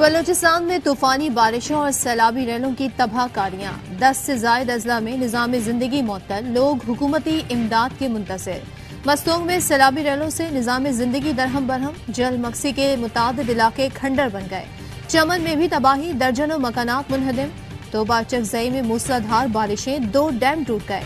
بلوچستان میں طوفانی بارشوں اور سیلابی ریلوں کی تباہ کاریاں، 10 سے زائد اضلاع میں نظام زندگی معطل، لوگ حکومتی امداد کے منتظر۔ مستونگ میں سیلابی ریلوں سے نظام زندگی درہم برہم، جل مکسی کے متعدد علاقے کھنڈر بن گئے۔ چمن میں بھی تباہی، درجنوں مکانات منہدم۔ توبہ چکزئی میں موسلادھار بارشیں، 2 ڈیم ٹوٹ گئے۔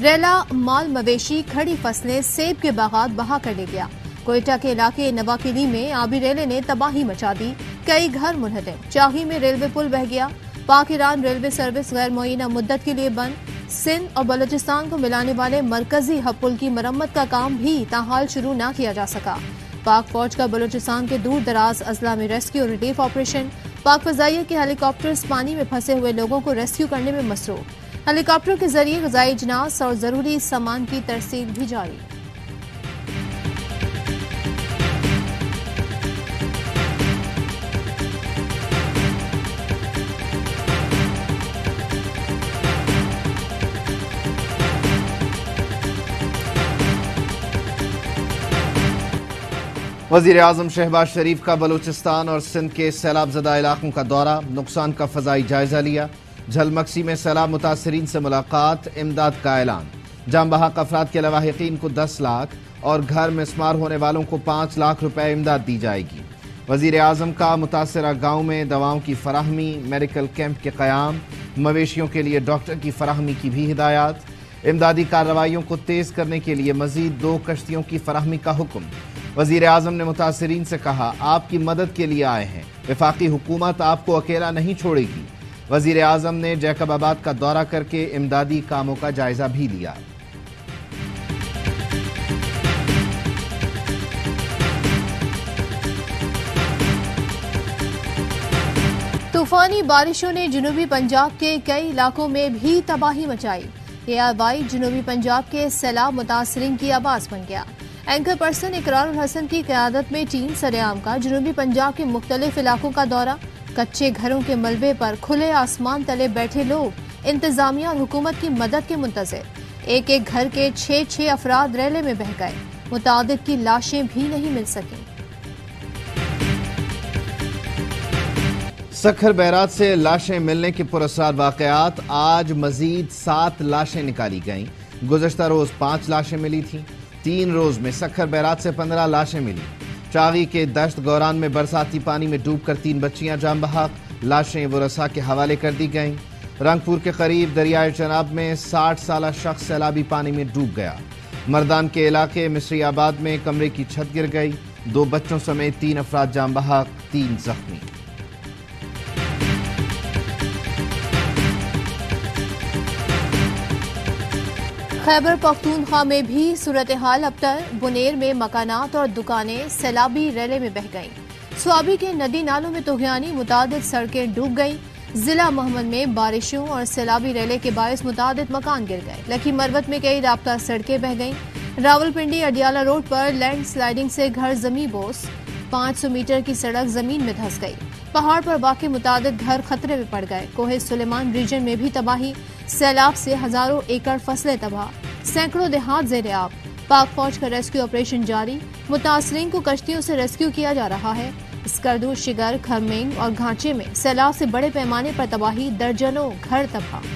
ریلا، مال مویشی، کھڑی فصلیں، سیب کے باغات بہا کر لے گیا۔ کوئٹہ کے علاقے نواکلی میں آبی ریلے نے تباہی مچا دی، کئی گھر منہدم۔ چاہی میں ریلوے پل بہہ گیا۔ پاک ایران ریلوے سروس غیر معینہ مدت کے لیے بند۔ سندھ اور بلوچستان کو ملانے والے مرکزی ہب پل کی مرمت کا کام بھی تاحال شروع نہ کیا جا سکا۔ پاک فوج کا بلوچستان کے دور دراز اضلاع میں ریسکیو اور ریلیف آپریشن۔ پاک فضائیہ کے ہیلی کاپٹرز پانی میں پھنسے ہوئے لوگوں کو ریسکیو کرنے میں مصروف۔ ہیلی کاپٹر کے ذریعے غذائی اجناس اور ضروری سامان کی ترسیل بھی جاری۔ وزیر اعظم شہباز شریف کا بلوچستان اور سندھ کے سیلاب زدہ علاقوں کا دورہ، نقصان کا فضائی جائزہ لیا۔ جھل مکسی میں سیلاب متاثرین سے ملاقات، امداد کا اعلان۔ جان بحق افراد کے لواحقین کو 10 لاکھ اور گھر مسمار ہونے والوں کو 5 لاکھ روپے امداد دی جائے گی۔ وزیر اعظم کا متاثرہ گاؤں میں دواؤں کی فراہمی، میڈیکل کیمپ کے قیام، مویشیوں کے لیے ڈاکٹر کی فراہمی کی بھی ہدایات۔ امدادی کارروائیوں کو تیز کرنے کے لیے مزید 2 کشتیوں کی فراہمی کا حکم۔ وزیر اعظم نے متاثرین سے کہا، آپ کی مدد کے لیے آئے ہیں، وفاقی حکومت آپ کو اکیلا نہیں چھوڑے گی۔ وزیر اعظم نے جیکب آباد کا دورہ کر کے امدادی کاموں کا جائزہ بھی لیا۔ طوفانی بارشوں نے جنوبی پنجاب کے کئی علاقوں میں بھی تباہی مچائی۔ یہ آوائی جنوبی پنجاب کے سیلاب متاثرین کی آواز بن گیا۔ اینکر پرسن اقرار الحسن کی قیادت میں ٹیم سرعام کا جنوبی پنجاب کے مختلف علاقوں کا دورہ۔ کچے گھروں کے ملبے پر کھلے آسمان تلے بیٹھے لوگ انتظامیہ اور حکومت کی مدد کے منتظر۔ ایک ایک گھر کے 6 افراد ریلے میں بہہ گئے، متعدد کی لاشیں بھی نہیں مل سکیں۔ سکھر بیرات سے لاشیں ملنے کے پراسرار واقعات، آج مزید 7 لاشیں نکالی گئیں۔ گزشتہ روز 5 لاشیں ملی تھیں۔ 3 روز میں سکھر بیرات سے 15 لاشیں ملی۔ چاغی کے دشت گوران میں برساتی پانی میں ڈوب کر 3 بچیاں جان بحق، لاشیں ورثاء کے حوالے کر دی گئیں۔ رنگپور کے قریب دریائے چناب میں 60 سالہ شخص سیلابی پانی میں ڈوب گیا۔ مردان کے علاقے مصری آباد میں کمرے کی چھت گر گئی، 2 بچوں سمیت 3 افراد جان بحق، 3 زخمی۔ خیبر پختونخوا میں بھی صورتحال ابتر، بنیر میں مکانات اور دکانیں سیلابی ریلے میں بہہ گئیں۔ سوابی کے ندی نالوں میں طغیانی، متعدد سڑکیں ڈوب گئیں۔ ضلع محمد میں بارشوں اور سیلابی ریلے کے باعث متعدد مکان گر گئے۔ لکھی مروت میں کئی رابطہ سڑکیں بہہ گئیں۔ راولپنڈی اڈیالہ روڈ پر لینڈ سلائیڈنگ سے گھر زمیں بوس، 500 میٹر کی سڑک زمین میں دھس گئی۔ پہاڑ پر واقع متعدد گھر خطرے میں پڑ گئے۔ کوہ سلیمان ریجن میں بھی تباہی، سیلاب سے ہزاروں ایکڑ فصلیں تباہ، سینکڑوں دیہات زیر آب۔ پاک فوج کا ریسکیو آپریشن جاری، متاثرین کو کشتیوں سے ریسکیو کیا جا رہا ہے۔ اسکردو، شگر، کھرمینگ اور گھانچے میں سیلاب سے بڑے پیمانے پر تباہی، درجنوں گھر تباہ۔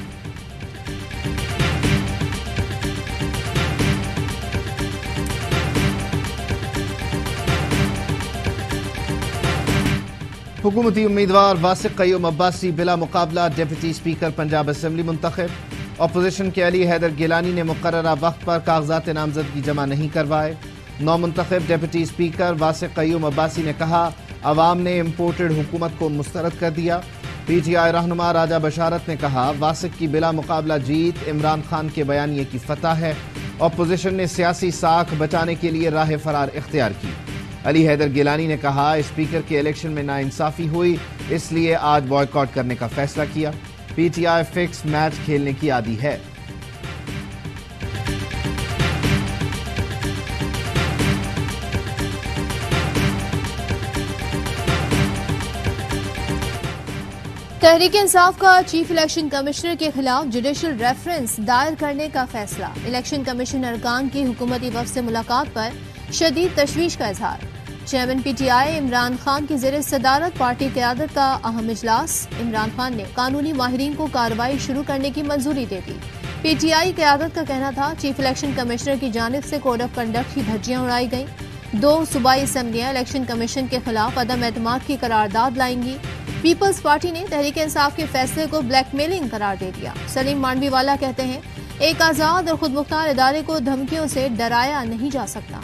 حکومتی امیدوار واسق قیوم عباسی بلا مقابلہ ڈپٹی اسپیکر پنجاب اسمبلی منتخب۔ اپوزیشن کے علی حیدر گیلانی نے مقررہ وقت پر کاغذات نامزدگی جمع نہیں کروائے۔ نو منتخب ڈپٹی اسپیکر واسق قیوم عباسی نے کہا، عوام نے امپورٹڈ حکومت کو مسترد کر دیا۔ پی ٹی آئی رہنما راجہ بشارت نے کہا، واسق کی بلا مقابلہ جیت عمران خان کے بیانیے کی فتح ہے۔ اپوزیشن نے سیاسی ساکھ بچانے کے لیے راہ فرار اختیار کی۔ علی حیدر گیلانی نے کہا، اسپیکر کے الیکشن میں ناانصافی ہوئی، اس لیے آج بائیکاٹ کرنے کا فیصلہ کیا۔ P T I fix match کھیلنے کی عادی ہے۔ تحریک انصاف کا چیف الیکشن کمشنر کے خلاف جوڈیشل ریفرنس دائر کرنے کا فیصلہ۔ الیکشن کمیشن ارکان کی حکومتی وفد سے ملاقات پر شدید تشویش کا اظہار۔ Chairman P T I Imran Khan کی زیر صدارت پارٹی قیادت کا اہم اجلاس، عمران خان نے قانونی ماہرین کو کارروائی شروع کرنے کی منظوری دے دی۔ پی ٹی آئی قیادت کا کہنا تھا چیف الیکشن کمشنر کی جانب سے کوڈ آف کنڈکٹ کی دھجیاں اڑائی گئیں۔ 2 صوبائی اسمبلیاں الیکشن کمیشن کے خلاف عدم اعتماد کی قرارداد لائیں گی۔ پیپلز پارٹی نے تحریک انصاف کے فیصلے کو بلیک میلنگ قرار دے دیا۔ سلیم مانڈوی والا کہتے ہیں ایک آزاد اور خود مختار ادارے کو دھمکیوں سے ڈرایا نہیں جا سکتا۔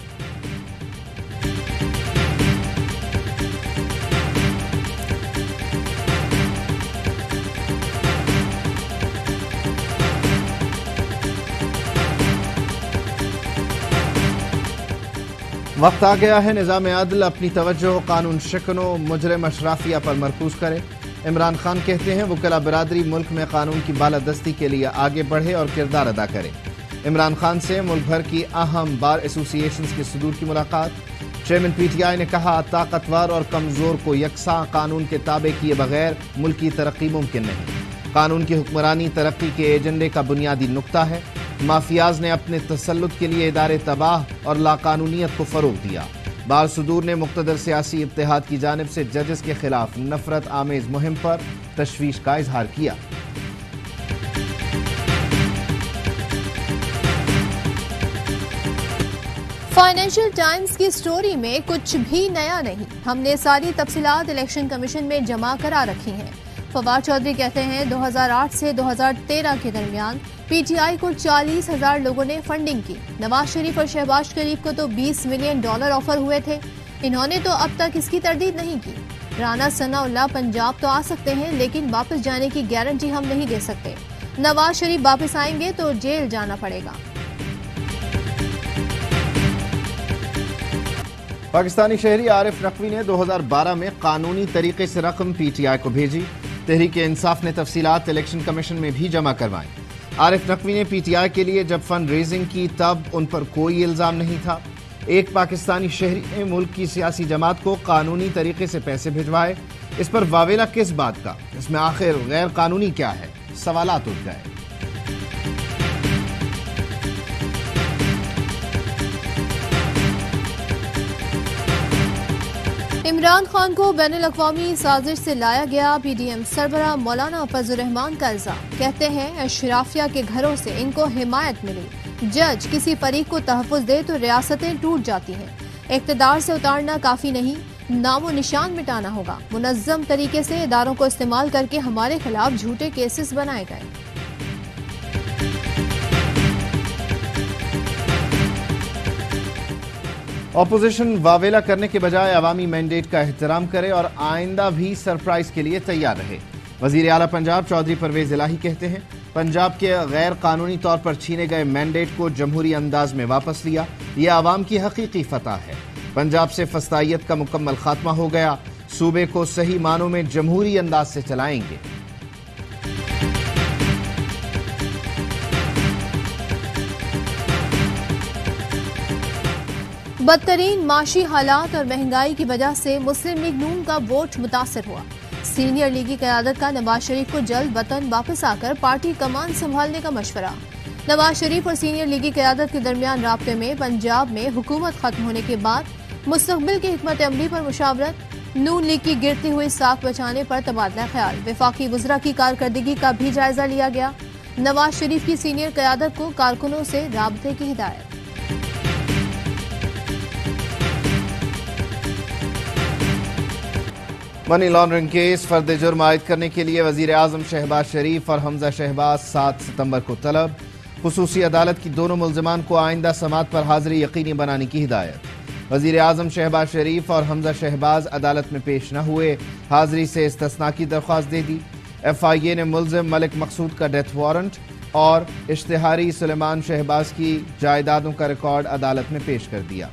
وقت آ گیا ہے نظام عدل اپنی توجہ قانون شکنوں مجرم اشرافیہ پر مرکوز کرے۔ عمران خان کہتے ہیں وکلاء برادری ملک میں قانون کی بالادستی کے لیے آگے بڑھے اور کردار ادا کرے۔ عمران خان سے ملک بھر کی اہم بار ایسوسی ایشنز کے صدور کی ملاقات۔ چیئرمین پی ٹی آئی نے کہا طاقتور اور کمزور کو یکساں قانون کے تابع کیے بغیر ملکی ترقی ممکن نہیں۔ قانون کی حکمرانی ترقی کے ایجنڈے کا بنیادی نقطہ ہے۔ مافیاز نے اپنے تسلط کے لیے ادارے تباہ اور لاقانونیت کو فروغ دیا۔ بار صدور نے مقتدر سیاسی اتحاد کی جانب سے ججز کے خلاف نفرت آمیز مہم پر تشویش کا اظہار کیا۔ فائنینشل ٹائمز کی سٹوری میں کچھ بھی نیا نہیں، ہم نے ساری تفصیلات الیکشن کمیشن میں جمع کرا رکھی ہیں۔ فواد چودھری کہتے ہیں 2008 سے 2013 کے درمیان پی ٹی آئی کو 40,000 لوگوں نے فنڈنگ کی۔ نواز شریف اور شہباز شریف کو تو $20 ملین آفر ہوئے تھے، انہوں نے تو اب تک اس کی تردید نہیں کی۔ رانا ثناء اللہ پنجاب تو آ سکتے ہیں لیکن واپس جانے کی گارنٹی ہم نہیں دے سکتے۔ نواز شریف واپس آئیں گے تو جیل جانا پڑے گا۔ پاکستانی شہری عارف نقوی نے 2012 میں قانونی طریقے سے رقم پی ٹی آئی کو بھیجی۔ تحریک انصاف نے تفصیلات الیکشن کمیشن میں بھی جمع کروائیں۔ عارف نقوی نے پی ٹی آئی کے لیے جب فنڈ ریزنگ کی تب ان پر کوئی الزام نہیں تھا۔ ایک پاکستانی شہری نے ملک کی سیاسی جماعت کو قانونی طریقے سے پیسے بھجوائے، اس پر واویلا کس بات کا؟ اس میں آخر غیر قانونی کیا ہے؟ سوالات اٹھ گئے۔ عمران خان کو بین الاقوامی سازش سے لایا گیا، پی ڈی ایم سربراہ مولانا فضل الرحمان کا الزام، کہتے ہیں اشرافیہ کے گھروں سے ان کو حمایت ملی۔ جج کسی فریق کو تحفظ دے تو ریاستیں ٹوٹ جاتی ہیں، اقتدار سے اتارنا کافی نہیں، نام و نشان مٹانا ہوگا۔ منظم طریقے سے اداروں کو استعمال کر کے ہمارے خلاف جھوٹے کیسز بنائے گئے۔ اپوزیشن واویلا کرنے کے بجائے عوامی مینڈیٹ کا احترام کرے اور آئندہ بھی سرپرائز کے لیے تیار رہے۔ وزیر اعلیٰ پنجاب چودھری پرویز الہی کہتے ہیں پنجاب کے غیر قانونی طور پر چھینے گئے مینڈیٹ کو جمہوری انداز میں واپس لیا، یہ عوام کی حقیقی فتح ہے۔ پنجاب سے فسطائیت کا مکمل خاتمہ ہو گیا، صوبے کو صحیح معنوں میں جمہوری انداز سے چلائیں گے۔ بدترین معاشی حالات اور مہنگائی کی وجہ سے مسلم لیگ نون کا ووٹ متاثر ہوا۔ سینئر لیگی قیادت کا نواز شریف کو جلد وطن واپس آ کر پارٹی کمان سنبھالنے کا مشورہ۔ نواز شریف اور سینئر لیگی قیادت کے درمیان رابطے میں پنجاب میں حکومت ختم ہونے کے بعد مستقبل کی حکمت عملی پر مشاورت، نون لیگ کی گرتی ہوئی ساکھ بچانے پر تبادلہ خیال، وفاقی وزراء کی کارکردگی کا بھی جائزہ لیا گیا۔ نواز شریف کی سینئر قیادت کو کارکنوں سے رابطے کی ہدایت۔ منی لانڈرنگ کیس فرد جرم عائد کرنے کے لیے وزیر اعظم شہباز شریف اور حمزہ شہباز 7 ستمبر کو طلب، خصوصی عدالت کی دونوں ملزمان کو آئندہ سماعت پر حاضری یقینی بنانے کی ہدایت۔ وزیر اعظم شہباز شریف اور حمزہ شہباز عدالت میں پیش نہ ہوئے، حاضری سے استثناء کی درخواست دے دی۔ ایف آئی اے نے ملزم ملک مقصود کا ڈیتھ وارنٹ اور اشتہاری سلیمان شہباز کی جائیدادوں کا ریکارڈ عدالت میں پیش کر دیا۔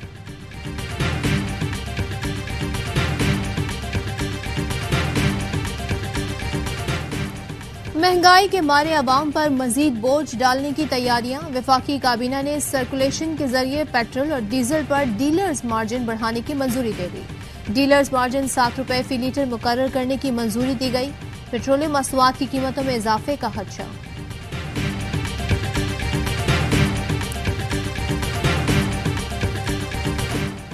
مہنگائی کے مارے عوام پر مزید بوجھ ڈالنے کی تیاریاں، وفاقی کابینہ نے سرکولیشن کے ذریعے پیٹرول اور ڈیزل پر ڈیلرز مارجن بڑھانے کی منظوری دے دی۔ ڈیلرز مارجن 7 روپے فی لیٹر مقرر کرنے کی منظوری دی گئی۔ پیٹرولیم مصنوعات کی قیمتوں میں اضافے کا خدشہ۔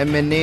MNA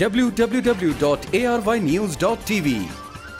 www.arYnews.tv।